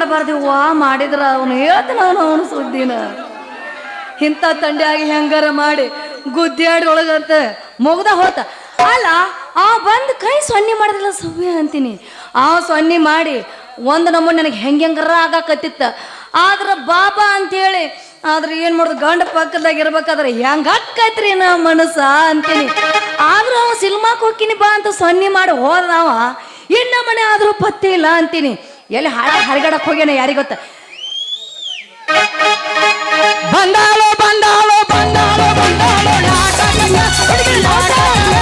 ಮಾಡಬಾರ್ದಿವ್ವ, ಮಾಡಿದ್ರ ಅವನು ಹೇಳ್ತಾನ ಅವನು ಸುದ್ದಿನ. ಇಂಥ ತಂಡ್ಯಾಗಿ ಹೆಂಗಾರ ಮಾಡಿ ಗುದ್ದಾಡಿ ಒಳಗಂತ ಮುಗ್ದ ಹೋತ. ಅಲ್ಲ ಆ ಬಂದು ಕೈ ಸೊನ್ನೆ ಮಾಡಿದ್ರಲ್ಲ ಸುವ್ಯ ಅಂತೀನಿ. ಆ ಸೊನ್ನೆ ಮಾಡಿ ಒಂದು ನಮ್ಮನ್ನ ನನಗೆ ಹೆಂಗಾರ ಆಗಾಕತ್ತಿತ್ತ. ಆದ್ರೆ ಬಾಬಾ ಅಂತೇಳಿ ಆದ್ರೆ ಏನ್ ಮಾಡುದು, ಗಂಡ ಪಕ್ಕದಾಗ ಇರ್ಬೇಕಾದ್ರೆ ಹೆಂಗ ಅಕ್ಕೈತ್ರಿ ನಾ ಮನಸ್ಸ ಅಂತೀನಿ. ಆದ್ರೂ ಅವ ಸಿನಿಮಾಕ್ ಹೋಗ್ತೀನಿ ಬಾ ಅಂತ ಸೊನ್ನೆ ಮಾಡಿ ಹೋದವ, ಇನ್ನ ಮನೆ ಆದ್ರೂ ಪತ್ತೆ ಇಲ್ಲ ಅಂತೀನಿ. ಎಲ್ಲಿ ಹರಿಗಡಕ್ ಹೋಗ್ಯಾನ ಯಾರಿಗ ಗೊತ್ತ. ಬಂದಾಳೋ ಬಂದಾಳೋ ಬಂದಾಳೋ ಬಂದಾಳೋ ನಾಟಕಂಗ ಹುಡುಗಿ ನಾಟಕಂಗ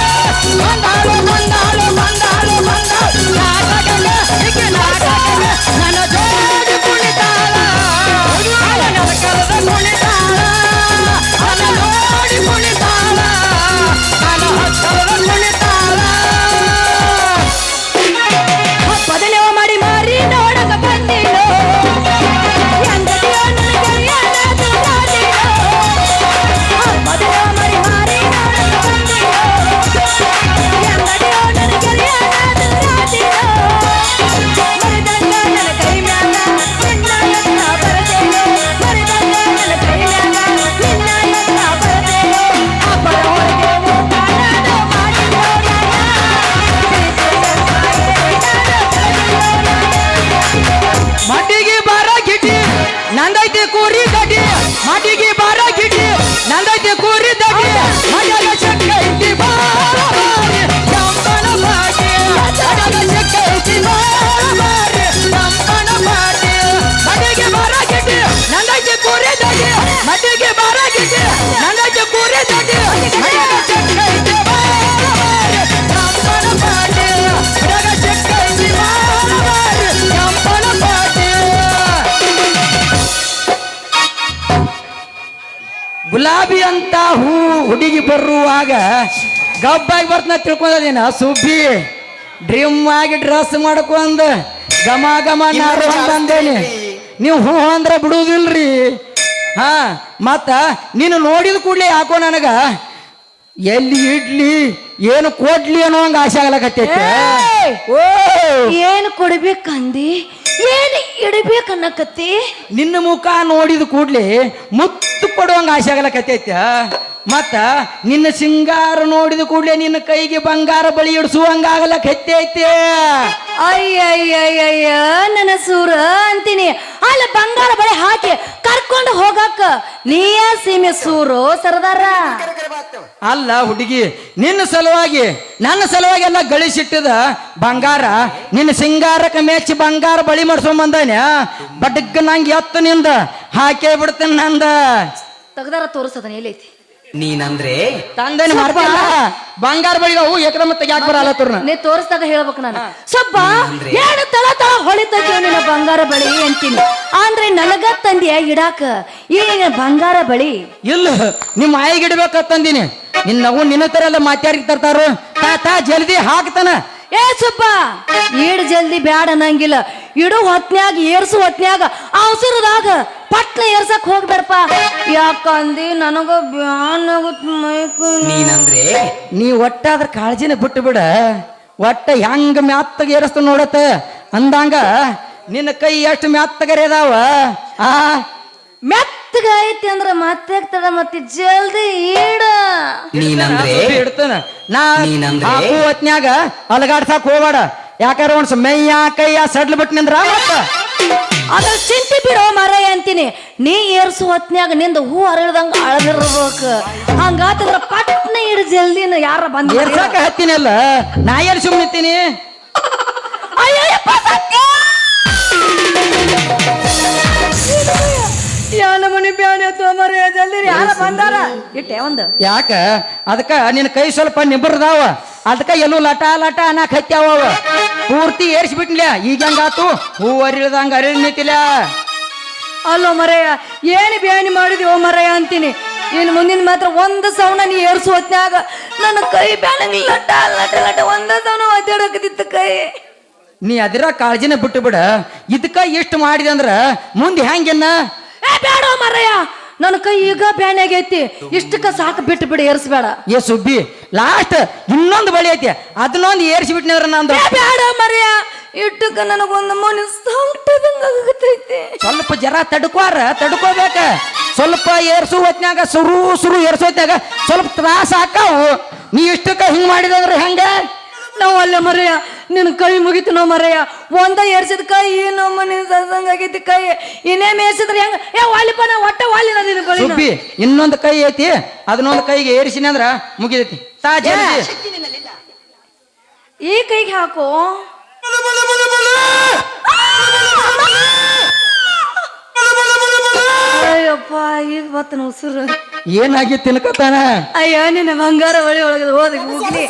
ಬಂದಾಳೋ ಬಂದಾಳೋ ಬಂದಾಳೋ ಬಂದಾಳೋ ನಾಟಕಂಗ ಹುಡುಗಿ ನಾಟಕಂಗ ನನ್ನ ಜೋಡಿ ಕುಣಿತಾಳ ನನ್ನ ಕರೆದ ಕುಣಿತಾಳ ನನ್ನ ನೋಡಿ ಕುಣಿತಾಳ ನನ್ನ ಹತ್ತರದ ಕುಣಿತಾಳ. ಬದಲೇವ ಮಾಡಿ ಮಾರಿ ನೋಡಕ ಬಂದಿರೋ ಮಟಿಗೆ ಬಾರ ಗಿಟಿ ನಂದೈತಿ ಕೂರಿ ದಡಿ ಮಟಿಗೆ ಬಾರ ಗಿಟಿ ನಂದೈತಿ ಕೂರಿ ದಡಿ ಮಜಗ ಚಕ್ಕೈತಿ ಬಾರಿ ಕಂಪನ ಬಾಟಿ ಮಜಗ ಚಕ್ಕೈತಿ ಬಾರಿ ಕಂಪನ ಬಾಟಿ ಮಟಿಗೆ ಬಾರ ಗಿಟಿ ನಂದೈತಿ ಕೂರಿ ದಡಿ ಮಟಿಗೆ ಬಾರ ಗಿಟಿ ನಂದೈತಿ ಕೂರಿ ದಡಿ ಮಜಗ ಚಕ್ಕೈತಿ ಬಾರಿ ಕಂಪನ ಬಾಟಿ ಮಜಗ ಚಕ್ಕೈತಿ ಬಾರಿ ಕಂಪನ ಬಾಟಿ. ಗುಲಾಬಿ ಅಂತ ಹೂ ಹುಡುಗಿ ಬರುವಾಗ ಗಬ್ಬಾಗಿ ಬರ್ತನ ತಿಳ್ಕೊಂಡೇನ ಸುಬ್ಬಿ ಡ್ರೀಮ್ ಆಗಿ ಡ್ರೆಸ್ ಮಾಡ್ಕೊಂಡ್ ಗಮ ಗಮ ನಾರು ಅಂದೇನಿ. ನೀವು ಹೂ ಅಂದ್ರೆ ಬಿಡುವುದಿಲ್ರಿ. ಹಾ ಮತ್ತ ನೀನು ನೋಡಿದ ಕೂಡಲೇ ಯಾಕೋ ನನಗ ಎಲ್ಲಿ ಇಡ್ಲಿ ಏನು ಕೊಡ್ಲಿ ಅನ್ನೋ ಹಂಗ ಆಸೆ ಆಗ್ಲಕತ್ತೈತೆ. ಓ ಏನು ಕೊಡ್ಬೇಕಂದಿ, ಏನು ಇಡಬೇಕನ್ನಕತ್ತಿ. ನಿನ್ನ ಮುಖ ನೋಡಿದ ಕೂಡ್ಲೆ ಮುತ್ತು ಕೊಡುವಂಗ ಆಸೆ ಆಗ್ಲಕತ್ತೈತ. ಮತ್ತ ನಿನ್ನ ಸಿಂಗಾರ ನೋಡಿದ ಕೂಡ್ಲೆ ನಿನ್ನ ಕೈಗೆ ಬಂಗಾರ ಬಳಿ ಇಡಿಸುವಂಗ ಆಗ್ಲಕತ್ತೈತೆ. ಅಯ್ಯಯ್ಯಯ್ಯ ನನ್ನ ಸೂರ ಅಂತೀನಿ. ಅಲ್ಲ ಬಂಗಾರ ಬಳೆ ಹಾಕಿ ಕರ್ಕೊಂಡು ಹೋಗಕ್ಕ ನೀಯ ಸೀಮೆ ಸೂರು ಸರದಾರ. ಅಲ್ಲ ಹುಡುಗಿ, ನಿನ್ನ ಸಲುವಾಗಿ ನನ್ನ ಸಲುವಾಗಿ ಎಲ್ಲ ಗಳಿಸಿಟ್ಟದ ಬಂಗಾರ ನಿನ್ನ ಸಿಂಗಾರಕ್ಕೆ ಮೆಚ್ಚಿ ಬಂಗಾರ ಬಳಿ ಮಾಡ್ಸೊಂಬಂದಾನೆ. ಬಡ್ಗ ನಂಗೆ ಎತ್ತು ನಿಂದ ಹಾಕೇ ಬಿಡ್ತೇನೆ ನಂದ. ತೆಗ್ದಾರ ತೋರಿಸದನ ಎಲ್ಲೈತಿ ನೀನಂದ್ರೆ ತಂದೇನೆ ಮಾಡ್ತಿಲ್ಲ ಬಂಗಾರ ಬಳಿಗ ಹೂ ಎಕರೆ ಮತ್ತೆ ಯಾಕೆ ಬರಲ್ಲ ತೋರ್ನ ನೀ ತೋರಿಸ್ದಾಗ ಹೇಳ್ಬೇಕು ನಾನು. ಸ್ವಲ್ಪ ಏನು ತಳ ತಳ ಹೊಳಿತೈತಿ ನಿನ್ನ ಬಂಗಾರ ಬಳಿ ಅಂತೀನಿ. ಅಂದ್ರೆ ನನಗ ತಂದಿಯ ಇಡಾಕ ಈಗ ಬಂಗಾರ ಬಳಿ ಇಲ್ಲ ನಿಮ್ಮ ಆಯಿಗೆ ಇಡ್ಬೇಕಂದಿನಿ. ನಿನ್ನವು ನಿನ್ನ ತರ ಎಲ್ಲ ಮಾತಾಡಿ ತರ್ತಾರು. ತಾ ಜಲ್ದಿ ಹಾಕ್ತಾನ. ಏ ಸುಬ್ಬ ಈಡ್ ಜಲ್ದಿ ಬ್ಯಾಡ ಅನ್ನಂಗಿಲ್ಲ. ಇಡು ಹೊತ್ನ್ಯಾಗ ಏರ್ಸು ಹೊತ್ನ್ಯಾಗ ಅವಸರದಾಗ ಪಟ್ನ ಏರ್ಸಕ್ ಹೋಗ್ಬೇಡಪ್ಪ. ಯಾಕಂದಿ ನನಗ ಬ್ಯಾನಾಗುತ್ತ ಮೈಕು. ನೀನಂದ್ರೆ ನೀ ಒಟ್ಟಾದ್ರ ಕಾಳಜಿನ ಬಿಟ್ಟು ಬಿಡ. ಒಟ್ಟ ಹೆಂಗ ಮ್ಯಾತ್ತಗ ಏರಿಸ್ತ ನೋಡತ್ತ ಅಂದಂಗ ನಿನ್ನ ಕೈ ಎಷ್ಟು ಮ್ಯಾತ್ತಗರೆ ಅದಾವ. ಆ ಮೆತ್ತಗ ಐತಿ ಅಂದ್ರ ಮತ್ತೆ ತಡ ಮತ್ತೆ ಜಲ್ದಿ ಈಡ. ನೀನಂದ್ರೆ ಇಡ್ತಾನ ನಾ ನೀನಂದ್ರೆ? ಹಾಕು ಹೊತ್ನ್ಯಾಗ ಅಲಗಾಡ್ಸಾಕ್ ಹೋಗ್ಬೇಡ. ಯಾಕಾರ ಒಂದ್ಸ ಮೈಯ ಕೈಯ ಸಡ್ಲ್ ಬಿಟ್ಟು ನಿಂದ್ರ ಮತ್ತ ಅದ್ರ ಚಿಂತೆ ಬಿಡೋ ಮರಯ್ಯ ಅಂತೀನಿ. ನೀ ಏರ್ಸು ಹೊತ್ನ್ಯಾಗ ನಿಂದ ಹೂ ಅರಳ್ದಂಗ ಅಳದಿರ್ಬೇಕು. ಹಂಗಾತಂದ್ರ ಪಟ್ನ ಇಡ್ ಜಲ್ದಿನ ಯಾರ ಬಂದ ಏರ್ಸಾಕ ಹತ್ತಿನಲ್ಲ ನಾ ಎಲ್ಲಿ ಸುಮ್ಮನಿತ್ತೀನಿ. ಅಯ್ಯಪ್ಪ ಸತ್ಯ ಯಾನ ಮನಿ ಬ್ಯಾನೆ ತೋಮರ ಜಲ್ದಿ ಯಾರ ಬಂದಾರ ಇಟ್ಟೆ ಒಂದು. ಯಾಕ ಅದಕ್ಕ ನಿನ್ನ ಕೈ ಸ್ವಲ್ಪ ನಿಬ್ರದಾವ. ಅದಕ್ಕ ಎಲ್ಲೂ ಲಟ ಲಟ ಅನ್ನಕ್ ಹತ್ಯಾವ. ಪೂರ್ತಿ ಏರ್ಸ್ಬಿಟ್ಲ. ಈಗ ಹಂಗಾತು ಹೂ ಅರಿಳ್ದಂಗ ಅರಿಳ್ ನಿಂತಿಲ್ಲ. ಅಲ್ಲೋ ಮರಯ್ಯ ಏನು ಬ್ಯಾನಿ ಮಾಡಿದ್ವಿ ಮರಯ್ಯ ಅಂತೀನಿ. ಇನ್ನು ಮುಂದಿನ ಮಾತ್ರ ಒಂದು ಸೌನ ನೀ ಏರ್ಸು ಹೊತ್ನ್ಯಾಗ ನನ್ನ ಕೈ ಬ್ಯಾನಂಗ್ ಲಟ ಲಟ ಲಟ ಒಂದ ಸೌನ ಒದ್ದಾಡಕತ್ತಿತ್ತು ಕೈ. ನೀ ಅದಿರ ಕಾಳಜಿನ ಬಿಟ್ಟು ಬಿಡ. ಇದಕ್ಕ ಇಷ್ಟು ಮಾಡಿದೆ ಅಂದ್ರ ಮುಂದೆ ಹೆಂಗಿನ್ನ. ಏ ಬೇಡ ಮರಯ್ಯ ನನ್ನ ಕೈ ಈಗ ಬ್ಯಾನ್ ಆಗೈತಿ. ಇಷ್ಟಕ್ಕ ಸಾಕು ಬಿಟ್ಟು ಬಿಡು ಏರ್ಸ್ಬೇಡ. ಏ ಸುಬ್ಬಿ ಲಾಸ್ಟ್ ಇನ್ನೊಂದು ಬಳಿ ಐತಿ ಅದನ್ನೊಂದು ಏರ್ಸಿಬಿಟ್ನಂದ್ರ ನಂದು. ಬೇಡ ಮರಯ್ಯ ಇಟ್ಟಕ್ಕ ನನಗೊಂದು ಮನೆ ಸಂಕಟದಂಗಾಗತೈತೆ. ಸ್ವಲ್ಪ ಜರ ತಡ್ಕೋಬೇಕ. ಸ್ವಲ್ಪ ಏರ್ಸು ಹೊತ್ನ್ಯಾಗ ಸುರು ಏರ್ಸು ಹೊತ್ನ್ಯಾಗ ಸ್ವಲ್ಪ ತ್ರಾಸ ಹಾಕಾವು. ನೀ ಇಷ್ಟಕ್ಕ ಹಿಂಗ್ ಮಾಡಿದಂದ್ರೆ ಹೆಂಗ? ನಾವು ಅಲ್ಲೇ ಮರೆಯ ನಿನ್ನ ಕೈ ಮುಗಿತು ನಾವು ಮರೆಯ. ಒಂದ ಏರ್ಸಿದ ಕೈ ನಮ್ಮ ಮನೆ ಸಂಗೀತಿ ಕೈ ಇನ್ನೇ ಮೇರ್ಸಿದ್ರೆ ಹೆಂಗ ವಾಲಿಪ ನಾ ಒಟ್ಟ ವಾಲಿನ ನಿನ್ನ ಬಳಿ. ಸುಬ್ಬಿ ಇನ್ನೊಂದು ಕೈ ಐತಿ, ಅದನ್ನೊಂದು ಕೈಗೆ ಏರಿಸಿನಿ ಅಂದ್ರ ಮುಗಿದೈತಿ. ಈ ಕೈಗೆ ಹಾಕೋ. ಅಯ್ಯಪ್ಪ ಈಗ ಬತ್ತ ಉಸಿರು. ಏನಾಗಿ ತಿನ್ಕತಾನ? ಅಯ್ಯ ನಿನ್ನ ಬಂಗಾರ ಒಳಿ ಒಳಗೆ ಹೋದ ಹೋಗ್ಲಿ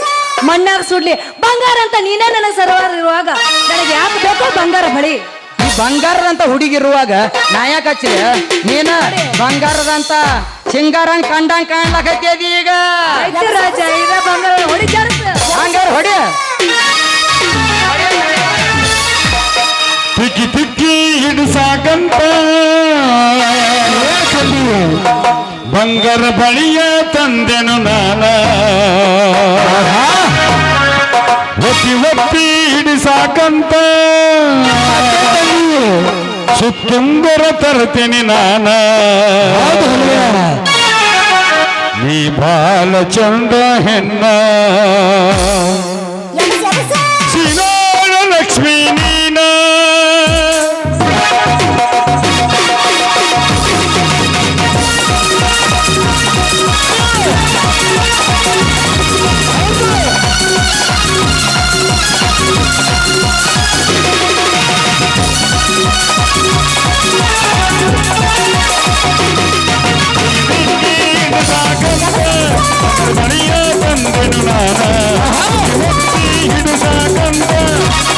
ಮಣ್ಣಾಗ ಸುಡ್ಲಿ. ಬಂಗಾರ ಅಂತ ನೀನೇ ನನಗೆ ಸರ್ವಾರ ಇರುವಾಗ ನನಗೆ ಯಾಕೆ ಬೇಕೋ ಬಂಗಾರ ಬಳಿ? ಈ ಬಂಗಾರದಂತ ಹುಡುಗಿರುವಾಗ ನಾ ಯಾಕೆ ಹಚ್ಚಿದೆ? ನೀನ ಬಂಗಾರದಂತ ಸಿಂಗಾರಂಗ್ ಕಂಡಂಗ್ ಕಾಣ್ಲಕತ್ತೇದಿ ಈಗ. ಆಯ್ತು ರಾಜ, ಈಗ ಬಂಗಾರ ಹೊಡಿತಾರ ಹಂಗಾರ ಹೊಡಿ. ತಿಕ್ಕಿ ತಿಕ್ಕಿ ಹಿಡಿಸಾಕಂತ ಬಂಗಾರ ಬಳಿಯ ತಂದೆನು ನಾನ. ಒತ್ತಿ ಹಿಡಿಸಾಕಂತ ಸುತ್ತುಂದರ ತರ್ತೀನಿ ನಾನ. ನೀ ಬಾಲ ಚಂದ ಹೆಣ್ಣ ಸಿನಾಳ ಲಕ್ಷ್ಮೀ ನೀನ. ಬಳಿಯ ಬಂದೆನು ನಾನ. ಹಿಡಿಸಾಕಂತ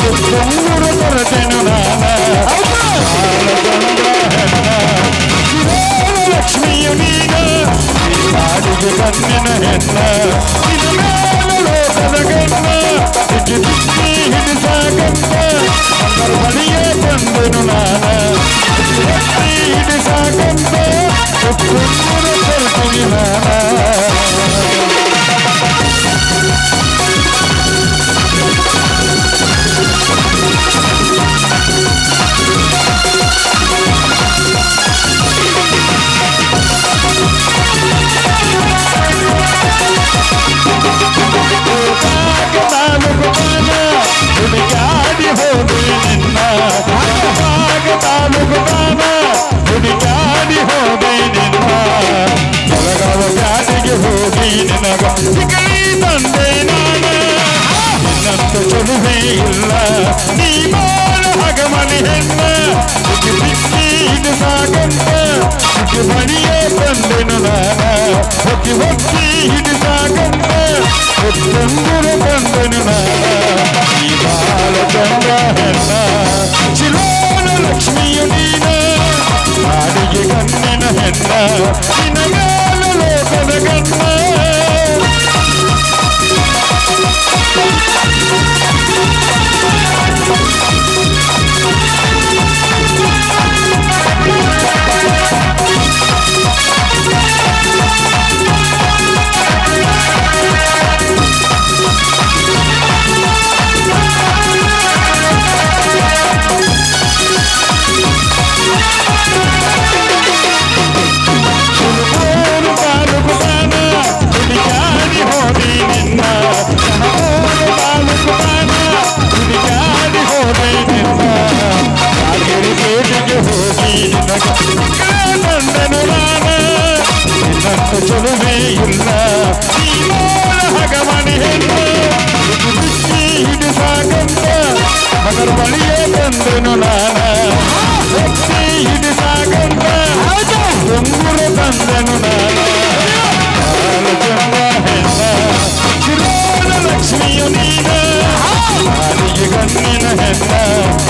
ಸುತ್ತೂರು ಬರತೆನು ನಾನ. ಲಕ್ಷ್ಮಿಯು ನೀನ ಕಾಡಿಗೆ ಕಣ್ಣಿನ ಹೆಣ್ಣ. ಇದು ನಾನು ಲೋಕದ ಗಣ್ಣ. ತಿಕ್ಕಿ ತಿಕ್ಕಿ ಹಿಡಿಸಾಕಂತ ಬಳಿಯ ಬಂದೆನು ನಾನ. ಹಿಡಿಸಾಕಂತ ಸುತ್ತೂರು ಬರತೆನು ನಾನ. ಹುಡುಗಾಡಿ ಹೋಗಿ ನಿನ್ನ ತಾಲೂಕುದಾನ ಹುಡುಗಾಡಿ ಹೋಗಿ ನಿನ್ನ ಬೆಳಗಾವ ಬ್ಯಾಟಿಗೆ ಹೋಗಿ ನಿನಗ ಸಿಗಲಿ ತಂದೆ ನಾನ. ನಿನ್ನಂತ ಚಲುವೆ ಇಲ್ಲ ನೀ ಬಾಳ ಹಗಮನಿ ಹೆಣ್ಣ. ಬಿಕ್ಕಿ ಹಿಡಿಸಾಕಂತ ಬಳಿಯೇ ಬಂದೆನು ನಾನ. ಹೊತ್ತಿ ಹಿಡಿಸಾಕಂತ ಹೊತ್ತೊಂದರು ಬಂದೆನು ನಾನ. ಈ ಬಾಲ ಚಂದ ಹೆಣ್ಣ ಶಿಲೋನ ಲಕ್ಷ್ಮಿಯು ನೀನ ಕಾಡಿಗೆ ಕಣ್ಣಿನ ಹೆಣ್ಣ. ನಿನ್ನ ಮೇಲ ಲೋಕದ ಗಣ್ಣ. ಚಲುವೆ ಇಲ್ಲ ಈ ಮೂಲ ಹಗಮನಿ ಹೆಣ್ಣು. ಬಿಕ್ಕಿ ಹಿಡಿಸಾಕಂತ ಮಗರ ಬಳಿಯೇ ಬಂದೆನು ನಾನ. ಹೊತ್ತಿ ಹಿಡಿಸಾಕಂತ ಉಂಗುರ ತಂದೆನು ನಾನ. ಬಾಲ ಚಂದ ಹೆಣ್ಣ ಶಿರೋನ ಲಕ್ಷ್ಮಿಯು ನೀನ ಕಾಲಿಗೆ ಗಣ್ಣಿನ ಹೆಣ್ಣ.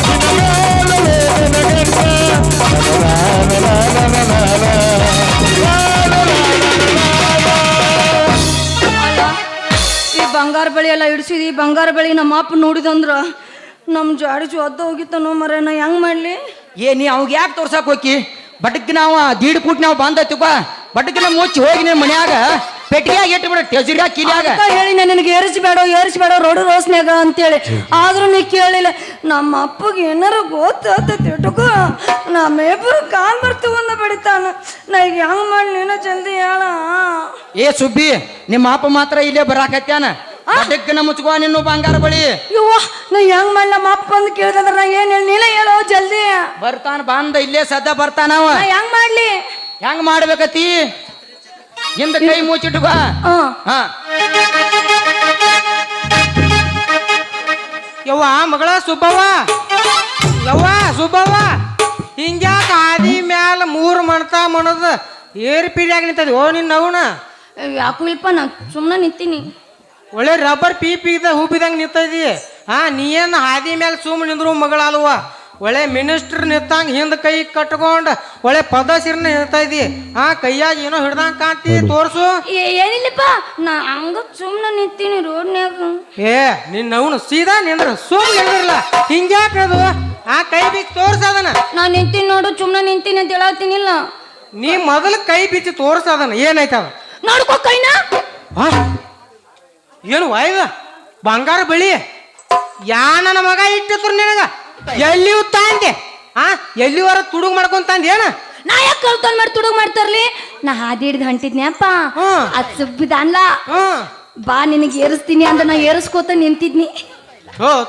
ನಿನ್ನ ಮೇಲ ವೇದನ ಬಂಗಾರ ಬಳಿ ಎಲ್ಲ ಇಡ್ಸಿದಿ. ಬಂಗಾರ ಬಳಿ ನಮ್ಮ ಅಪ್ಪ ನೋಡಿದಂದ್ರ ನಮ್ಮ ಜಾಡಿ ಒದ್ದ ಹೋಗಿತ್ತನೋ ಮರ. ನಾ ಹೆಂಗ್ ಮಾಡ್ಲಿ? ನೀ ಅವಾಗ ಯಾಕೆ ತೋರ್ಸಕ್ ಹೋಗಿ ಬಟಕ್ ನಾವು ದೀಡ್ ಕೂಟ್ ನಾವು ಬಂದ ತಿಕ್ಕ ಬಟಕ್ಕಿನ ಮುಚ್ಚಿ ಹೋಗಿ ನಿಮ್ಮ ಮನ್ಯಾಗ ಪೆಟ್ಟಿಗೆಯಾಗ ಇಟ್ಬಿಡು ಟೆಜುರಿಯಾಗ ಕಿಲಿಯಾಗ ಅಂತ ಹೇಳಿ ನಾನು ನಿನಗೆ ಏರಿಸ್ಬೇಡ ರೋಡು ರೋಸ್ನ್ಯಾಗ ಅಂತೇಳಿ ಆದ್ರೂ ನೀ ಕೇಳಿಲ್ಲ. ನಮ್ಮ ಅಪ್ಪಗೆ ಏನಾರು ಗೊತ್ತಿಟ್ಟುಕೋ ನಮ್ಮಿಬ್ಬರು ಕಾಲ್ ಬರ್ತೀವನ್ನ ಬಡಿತಾನ. ನಾ ಈಗ ಹೆಂಗ್ ಮಾಡಿ ನೀನು ಜಲ್ದಿ ಹೇಳ. ಏ ಸುಬ್ಬಿ ನಿಮ್ಮ ಅಪ್ಪ ಮಾತ್ರ ಇಲ್ಲೇ ಬರಾಕತ್ಯಾನ. ಅದಕ್ಕೆ ಮುಚ್ಕೋ ನಿನ್ನ ಬಂಗಾರ ಬಳಿ. ಇವ್ವ ನಾ ಹೆಂಗ್ ಮಾಡಿ ನಮ್ಮ ಅಪ್ಪ ಅಂತ ಕೇಳಿದ್ರ ನಾ ಏನ್ ಹೇಳಿ ನೀನೇ ಹೇಳೋ ಜಲ್ದಿ. ಬರ್ತಾನ ಬಂದ ಇಲ್ಲೇ ಸದ್ದ ಬರ್ತಾನವ. ನಾ ಹೆಂಗ್ ಮಾಡ್ಲಿ? ಹೆಂಗ್ ಮಾಡ್ಬೇಕತಿ? ಹಿಂದ ಕೈ ಮುಚ್ಚಿಟ್ಕೋ. ಹಾ ಯವ್ವ ಮಗಳ ಸುಬ್ಬವ್ವ, ಯವ್ವ ಸುಬ್ಬವ್ವ, ಹಿಂಗ್ಯಾಕ ಹಾದಿ ಮ್ಯಾಲ 3 ಮಣ್ತಾ ಮಣದ ಏರಿ ಪೀಡಿಯಾಗ ನಿಂತದ ಓ ನಿನ್ನ ಅವನ. ಯಾಕೂ ಇಲ್ಪ ನಾ ಸುಮ್ಮನೆ ನಿಂತೀನಿ. ಒಳ್ಳೆ ರಬ್ಬರ್ ಪೀಪಿದ ಹೂಬಿದಂಗ ನಿಂತದಿ. ನೀ ಏನು ಹಾದಿ ಮ್ಯಾಲ ಸುಮ್ಮ ನಿಂದ್ರು ಮಗಳ ಅಲ್ವ. ಒಳ್ಳೆ ಮಿನಿಸ್ಟರ್ ನಿಂತಂಗ ಹಿಂದ ಕೈ ಕಟ್ಕೊಂಡ್ ಒಳ್ಳೆ ಪದಸಿರ್ನ ನಿಂತ ಇದಿ. ಕೈಯಾಗ ಏನೋ ಹಿಡ್ದಂಗ ಕಾಣ್ತಿ, ತೋರ್ಸು. ಏನಿಲ್ಲಪ್ಪ ನಾ ಹಂಗ ಸುಮ್ಮನೆ ನಿಂತೀನಿ ರೋಡ್ನ್ಯಾಗ. ನಿನ್ನ ಅವನು ಸೀದಾ ನಿಂದ್ರ ಸುಮ್ ನಿಂದ್ರಲ್ಲ ಹಿಂಗ್ಯಾಕದು. ಕೈ ಬಿಚ್ಚಿ ತೋರ್ಸದನ. ನಾ ನಿಂತೀನಿ ನೋಡು, ಸುಮ್ಮನೆ ನಿಂತೀನಿ ಅಂತ ಹೇಳತ್ತೀನಿಲ್ಲ. ನೀ ಮೊದಲು ಕೈ ಬಿಚ್ಚಿ ತೋರ್ಸದನ ಏನಾಯ್ತದ ನೋಡ್ಕೋ ಕೈನಾ. ಏನು ವಾಯ್ದ ಬಂಗಾರ ಬಳಿ ನನ್ನ ಮಗ ಇಟ್ಟಿದ್ರು ನಿನಗ ಎಲ್ಲಿ ತಾಂದೆ? ಎಲ್ಲಿವರ ತುಡುಗ್ ಮಾಡ್ಕೊಂತಂದ ಏನ? ನಾ ಯಾಕೆ ಕಳ್ಕೊಂಡ್ ಮಾಡಿ ತುಡುಗ್ ಮಾಡ್ತಾರ್ಲಿ? ನಾ ಹಾದಿ ಹಿಡ್ದು ಹೊಂಟಿದ್ನ್ಯಪ್ಪ. ಅದ್ ಸುಬ್ಬಿದ ಅನ್ಲ ಬಾ ನಿನಗೆ ಏರಿಸ್ತೀನಿ ಅಂದ ನಾ ಏರಿಸ್ಕೋತ ನಿಂತಿದ್ನಿ.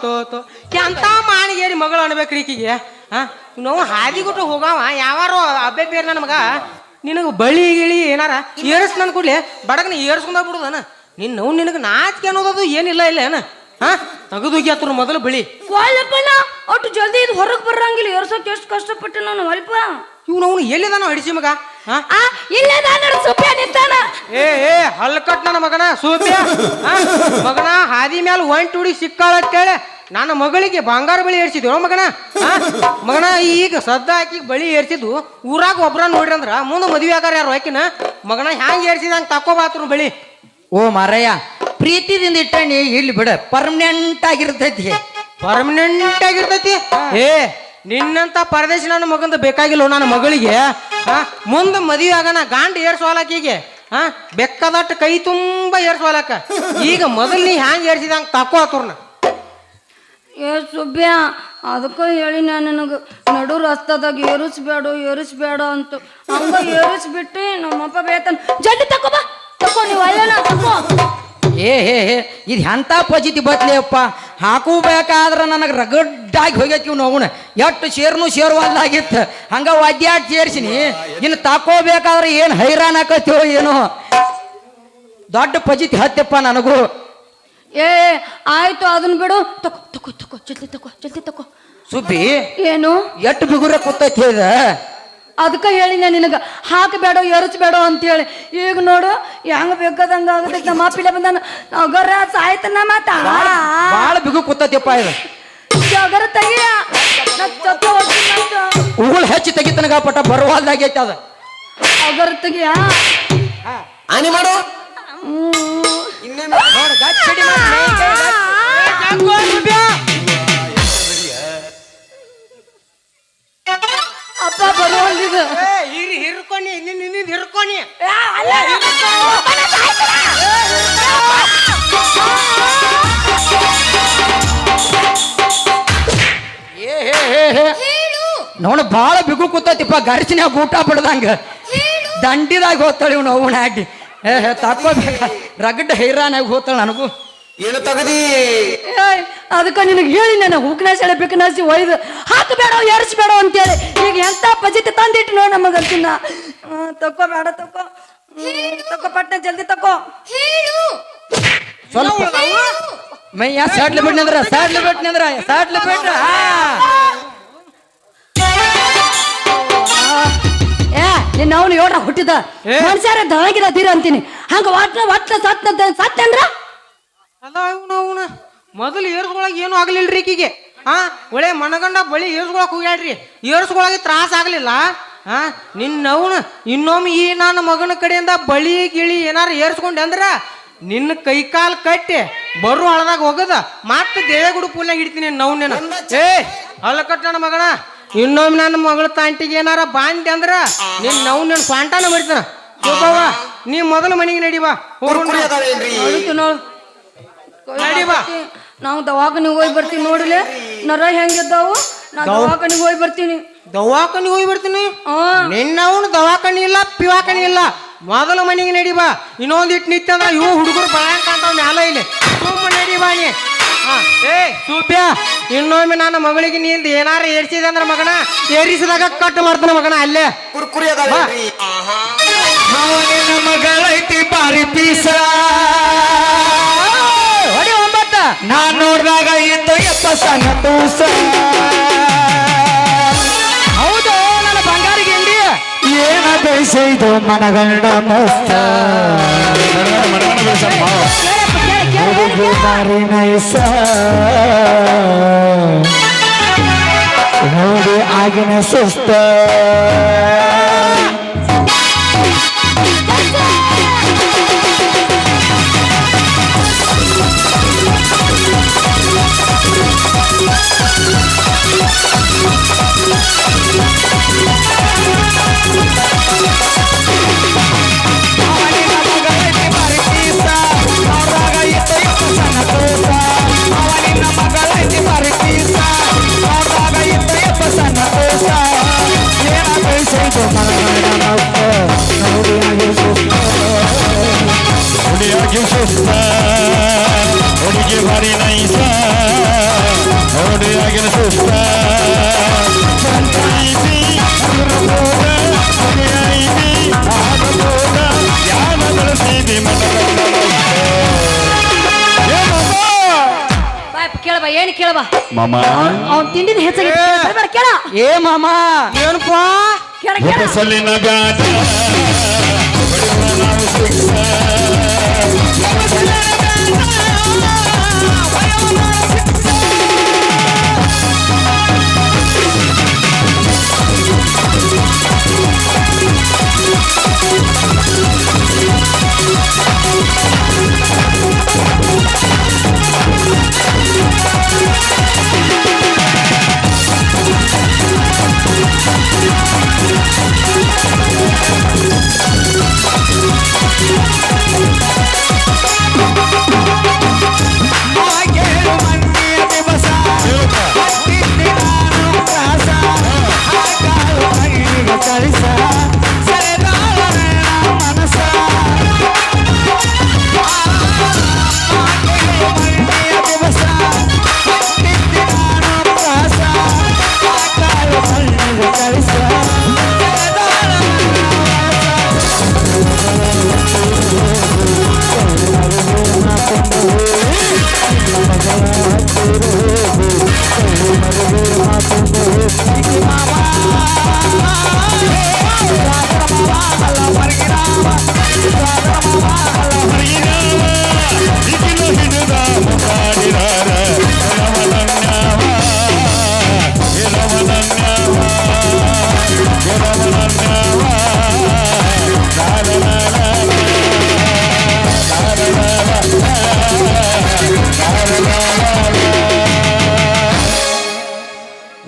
ತೋ ಎಂತ ಮಾಣಿಗೇರಿ ಮಗಳು ಅನ್ಬೇಕ್ರಿ ಈಕಿಗೆ. ನಾವು ಹಾದಿ ಗುಟ್ಟು ಹೋಗಾವ ಯಾವಾರೋ ಅಬ್ಬೆ ಬೇರೆ ನನ್ನ ಮಗ ನಿನಗೆ ಬಳಿ ಗಿಳಿ ಏನಾರ ಏರ್ಸ್ ನನ್ ಕೂಡ್ಲೆ ಬಡಗನ ಏರ್ಸ್ಕೊಂಡ ಬಿಡುದನ. ನಿನ್ನ ನಿನಗೆ ನಾಚಿಕೆ ಅನ್ನೋದದು ಏನಿಲ್ಲ ಇಲ್ಲ ಏನ? ತಗದೋಗಿ ಆತರು ಮೊದಲು ಬಳಿ ಒಳ್ಳಪ್ಪನ ಒಟ್ಟು ಜಲ್ದಿ ಇದು ಹೊರಗೆ ಬರಂಗಿಲ್ಲ. ಏರ್ಸೋಕೆ ಎಷ್ಟು ಕಷ್ಟಪಟ್ಟು ನಾನು ಅಲ್ಪ. ಇವ್ನು ಎಲ್ಲಿದಾನ ಅಡಿಸಿ ಮಗ? ಇಲ್ಲೇ ನಾನು ಸುಬ್ಬ್ಯ ನಿಂತಾನ. ಹಲ್ಕಟ್ ನನ್ನ ಮಗನ ಸೂಪ್ಯ ಮಗನ ಹಾದಿ ಮ್ಯಾಲ ಒಂಟಿ ಹುಡಿ ಸಿಕ್ಕಾಳತ್ತೇಳೆ ನನ್ನ ಮಗಳಿಗೆ ಬಂಗಾರ ಬಳಿ ಏರ್ಸಿದ್ವಿ ಮಗನ. ಮಗನ ಈಗ ಸದ್ದ ಹಾಕಿ ಬಳಿ ಏರ್ಸಿದ್ದು ಊರಾಗ ಒಬ್ರ ನೋಡ್ರಿ ಅಂದ್ರ ಮುಂದೆ ಮದ್ವೆ ಆಗಾರ ಯಾರು ಆಕಿನ ಮಗನ ಹ್ಯಾಂಗ ಏರ್ಸಿದಂಗ ತಕೋಬಾತ್ರು ಬಳಿ. ಓ ಮಾರಯ್ಯ, ಪ್ರೀತಿದಿಂದ ಇಟ್ಟಣಿ ಇಲ್ಲಿ ಬಿಡ, ಪರ್ಮನೆಂಟ್ ಆಗಿರ್ತೈತಿ. ಪರ್ಮನೆಂಟ್ ಆಗಿರ್ತೈತಿ. ನಿನ್ನಂತ ಪರದೇಶ ನನ್ನ ಮಗಂದ ಬೇಕಾಗಿಲ್ಲ ನನ್ನ ಮಗಳಿಗೆ. ಮುಂದೆ ಮದುವೆ ಆಗೋಣ ಗಾಂಡ ಏರ್ಸೋಲಕ್ಕೀಗೆ ಬೆಕ್ಕದಟ್ಟು ಕೈ ತುಂಬ ಏರ್ಸೋಲಕ್ಕ. ಈಗ ಮೊದಲು ನೀ ಹ್ಯಾಂಗ ಏರ್ಸಿದಂಗ ತಕೋ ಆತುರ್ನ. ಸುಬ್ಬ್ಯ ಅದಕ್ಕೆ ಹೇಳಿ ನಾನು ನನಗೆ ನಡು ರಸ್ತದಾಗ ಏರಿಸ್ಬೇಡ ಅಂತ ಹಂಗ ಏರಿಸ್ಬಿಟ್ಟು ನಮ್ಮಪ್ಪ ಬೇತಾನ. ಜಲ್ದಿ ತಕೋ ನೀವು ಅಲ್ಲೇನ ತಕೋ. ಇದು ಎಂತ ಪಜಿತಿ ಬತ್ಲಿಯಪ್ಪ. ಹಾಕಬೇಕಾದ್ರೆ ನನಗೆ ರಗಡ್ಡಾಗಿ ಹೋಗೈತಿ ನೋವನ. ಎಷ್ಟು ಸೇರ್ವಲ್ದಾಗಿತ್ತು ಹಂಗ ಒದ್ಯಾಟ್ ಸೇರ್ಸಿನಿ. ಇನ್ನು ತಾಕೋಬೇಕಾದ್ರೆ ಏನು ಹೈರಾಣ ಆಕತ್ಯೋ ಏನೋ. ದೊಡ್ಡ ಪಜಿತಿ ಹತ್ತಪ್ಪ ನನಗೂ. ಆಯ್ತು ಅದನ್ನ ಬಿಡು. ತಕೋ ಜಲ್ದಿ ತಕೋ. ಸುಬ್ಬಿ ಏನು ಎಷ್ಟು ಬಿಗುರ ಕೂತೈತಿ ಇದ? ಅದಕ್ಕೆ ಹೇಳಿ ನಾನು ನಿನಗೆ ಹಾಕಬೇಡ ಏರಿಸ್ಬೇಡ ಅಂತೇಳಿ. ಈಗ ನೋಡು ಹೆಂಗ ಬೇಕಾದಂಗ ಆಗತೈತಿ. ನಮ್ಮ ಅಪ್ಪಿಲ್ಲ ಬಂದಾನ ಅಗರ ಸಾಯ್ತನ ಮಾತ ಭಾಳ ಬಿಗು ಕೂತೈತಿಪ್ಪ ಇದು. ಅಗರ ತೆಗಿಯ ಉಗುಳು ಹೆಚ್ಚಿ ತೆಗಿತನಗ ಪಟ್ಟ ಬರುವಾಲ್ದಾಗೈತಿ ಅದ. ಅಗರ ತೆಗಿಯ ಆನಿ ಮಾಡು. ಅಪ್ಪ ಬರುವಂಗಿದ ಹಿರ್ಕೊನಿ ಹಿರ್ಕೊನಿ. ನೋಡ ಭಾಳ ಬಿಗು ಕೂತೈತಿಪ್ಪ. ಗರ್ಚಿನ್ಯಾಗ ಊಟ ಬಿಡ್ದಂಗ ದಂಡಿದಾಗ ಹೋಗ್ತಾಳೆ ಇವ್ನು ಅವನ ಅಡ್ಡಿ. ತಕೋಬೇಕ ರಗಡ್ ಹೈರಾನಾಗಿ ಹೋಗ್ತಾಳೆ ನನಗೂ. ಏನು ತಗದಿ? ಅದಕ್ಕೆ ನಿನಗೆ ಹೇಳಿ ನಾನು ಹೂಕನಾಸಿ ಬೇಕನಾಸಿ ಒಯ್ದು ಹಾಕಬೇಡ ಏರಿಸ್ಬೇಡ ಅಂತೇಳಿ. ಈಗ ಎಂತ ಪಜಿತಿ ತಂದಿಟ್ಟು ನೋಡಿ ನಮಗಂತಿನ. ತಕೋಬೇಡ ತಕೋ ಪಟ್ನ ಜಲ್ದಿ ತಕೋ. ಸ್ವಲ್ಪ ಮೈಯ ಸಾಡ್ಲಿ ಬಿಟ್ನಂದ್ರ ನಿನ್ನ ಅವನು ಏಳ್ರ ಹುಟ್ಟಿದ ಮನುಷ್ಯರ ದಳಗಿರತೀರ ಅಂತೀನಿ. ಹಂಗ ಒಟ್ಟ ಸತ್ತ ಅಂದ್ರ ಅಲ್ಲ ಅವನ ಮೊದಲು ಏರ್ಸ್ಕೊಳಕ್ ಏನು ಆಗ್ಲಿಲ್ರಿ ಈಕಿಗೆ. ಒಳ್ಳೆ ಮನಗಂಡ ಬಳಿ ಏರ್ಸ್ಕೊಳಕ್ ಹೋಗ್ಯಾಡ್ರಿ. ಏರ್ಸ್ಕೊಳಗೆ ತ್ರಾಸ ಆಗ್ಲಿಲ್ಲ. ನಿನ್ನವನು ಇನ್ನೊಮ್ಮೆ ಈ ನನ್ನ ಮಗನ ಕಡೆಯಿಂದ ಬಳಿ ಗಿಳಿ ಏನಾರು ಏರ್ಸ್ಕೊಂಡೆ ಅಂದ್ರ ನಿನ್ನ ಕೈಕಾಲ್ ಕಟ್ಟಿ ಬರು ಹಳದಾಗ ಹೋಗದ ಮತ್ತೆ ದೇವೇಗುಡು ಪೂಲ್ನಾಗ ಹಿಡ್ತೀನಿ ನವ್ನೇನ. ಹಳ್ಳ ಕಟ್ಟ ನನ್ನ ಮಗನ ಇನ್ನೊಮ್ಮೆ ನನ್ನ ಮಗಳ ತಾಂಟಿಗೆ ಏನಾರ ಬಾಂಡಿ ಅಂದ್ರ ನಿನ್ನ ನವ್ನ ಸ್ವಾಂಟಾನ ಮಾಡ್ತಾನ. ಸುಬ್ಬವ್ವ ನೀ ಮೊದಲು ಮನೆಗೆ ನಡಿ ಬಾ ಕುರ್ಕುರಿ ಅದಾವೇನ್ರಿ ಅಳಿತು ನೋಡು ನಡಿ ಬಾ ನಾವು ದವಾಖಾನಿಗೆ ಹೋಗಿ ಬರ್ತೀವಿ ನೋಡಿಲೆ ನರ ಹೆಂಗಿದ್ದಾವು ನಾ ದವಾಖಾನಿಗೆ ಹೋಗಿ ಬರ್ತೀನಿ ದವಾಖಾನಿಗೆ ಹೋಗಿ ಬರ್ತೀನಿ ಹಾ ನಿನ್ನವನು ದವಾಖಾನಿ ಇಲ್ಲ ಪಿವಾಖಾನಿ ಇಲ್ಲ ಮೊದಲು ಮನೆಗೆ ನಡಿ ಬಾ ಇನ್ನೊಂದಿಟ್ಟು ನಿತ್ಯ ಅಂದ್ರೆ ಇವು ಹುಡುಗರು ಬರಂಗ್ ಕಾಣ್ತಾವ ಮ್ಯಾಲ ಇಲ್ಲಿ ಸುಮ್ಮ ನಡಿ ಬಾ ನೀ ಏ ಸೂಪ್ಯ ಇನ್ನೊಮ್ಮೆ ನನ್ನ ಮಗಳಿಗೆ ನಿಂದ ಏನಾರ ಏರ್ಸಿದೆ ಅಂದ್ರೆ ಮಗನ ಏರಿಸಿದಾಗ ಕಟ್ ಮಾಡ್ತಾನೆ ಮಗನ ಅಲ್ಲೇ ಕುರ್ಕುರಿ ಅದಾವೇನ್ರಿ ಅವನಿನ ಮಗಳೈತಿ ಬಾರಿ ಪೀಸ ಹೊಡಿ 9 ನಾನ್ ನೋಡ್ದಾಗ ಇತ್ತು 70 ಸಣ್ಣ ತೂಸ ಹೌದು ನನ್ನ ಬಂಗಾರಿಗೆ ಇಂಡಿ ಏನ ಬೇಸೈದು ಮನಗಂಡ ಮಸ್ತ ಬಾರಿ ನೈಸ ನೋಡಿ ಆಗಿನ ಸುಸ್ತ ಹುಡುಗಿಯಾಗಿ ಸುಸ್ತ ಹುಡುಗಿ ಭಾರಿ ನೈಸ ಹುಡುಗಿಯಾಗಿನ ಸುಸ್ತ ಯಾವ ಬಳಸಿದಿ ಕೇಳಬಾ ಏನು ಕೇಳಬಾ ಮಾಮ ಅವ್ನ್ ತಿಂಡಿದ ಹೆಚ್ಚಾಗಿ ಕೇಳ ಏ ಮಾಮ ಏನಪ್ಪ ಕೇಳ ಕೇಳ ಸಲ್ಲಿನ ಬ್ಯಾಟ ನಾವು ಶಿಕ್ಷ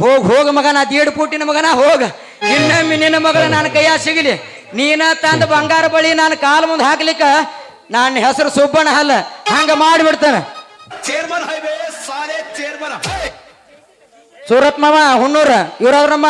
ಹೋಗ ಮಗನ 1.5 ಫೂಟಿನ ಮಗನ ಹೋಗ ಇನ್ನೊಮ್ಮೆ ನಿನ್ನ ಮಗಳ ನನ್ನ ಕೈಯ ಸಿಗಲಿ ನೀನ ತಂದ ಬಂಗಾರ ಬಳಿ ನಾನು ಕಾಲು ಮುಂದೆ ಹಾಕ್ಲಿಕ್ಕ ನನ್ನ ಹೆಸರು ಸುಬ್ಬಣ್ಣ ಅಲ್ಲ ಹಂಗ ಮಾಡಿಬಿಡ್ತಾನೆ ಚೇರ್ಮನ್ ಹೈವೇ ಸಾಲೆ ಚೇರ್ಮನ್ ಸೂರತ್ ಮಾವ ಹುಣ್ಣೂರ ಇವ್ರವ್ರ ನಮ್ಮ